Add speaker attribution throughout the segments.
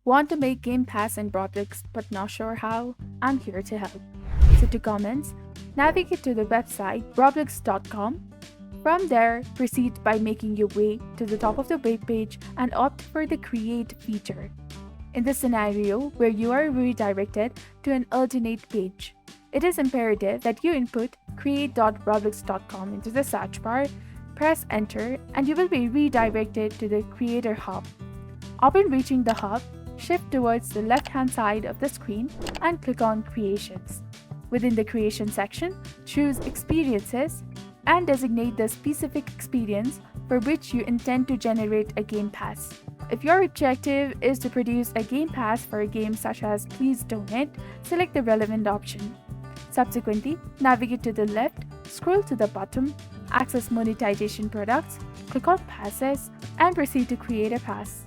Speaker 1: Want to make Game Pass in Roblox but not sure how? I'm here to help. So to comments, navigate to the website roblox.com. From there, proceed by making your way to the top of the web page and opt for the Create feature. In this scenario, where you are redirected to an alternate page, it is imperative that you input create.roblox.com into the search bar, press enter, and you will be redirected to the Creator Hub. Upon reaching the hub, shift towards the left-hand side of the screen and click on Creations. Within the Creation section, choose Experiences and designate the specific experience for which you intend to generate a Game Pass. If your objective is to produce a Game Pass for a game such as Please Donate, select the relevant option. Subsequently, navigate to the left, scroll to the bottom, access monetization products, click on Passes, and proceed to create a pass.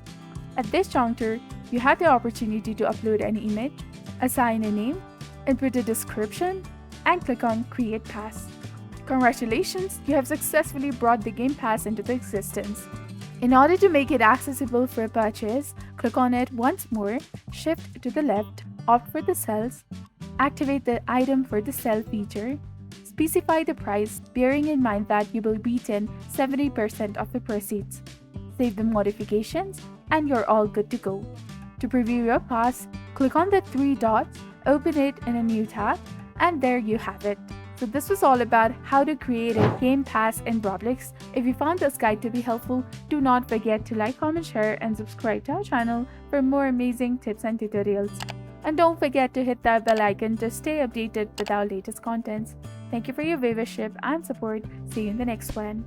Speaker 1: At this juncture, you have the opportunity to upload an image, assign a name, input a description, and click on Create Pass. Congratulations, you have successfully brought the Game Pass into existence. In order to make it accessible for purchase, click on it once more, shift to the left, opt for the cells, activate the item for the sell feature, specify the price bearing in mind that you will retain 70% of the proceeds. Save the modifications, and you're all good to go. To preview your pass, click on the three dots, open it in a new tab, and there you have it. So this was all about how to create a Game Pass in Roblox. If you found this guide to be helpful, do not forget to like, comment, share, and subscribe to our channel for more amazing tips and tutorials. And don't forget to hit that bell icon to stay updated with our latest contents. Thank you for your viewership and support. See you in the next one.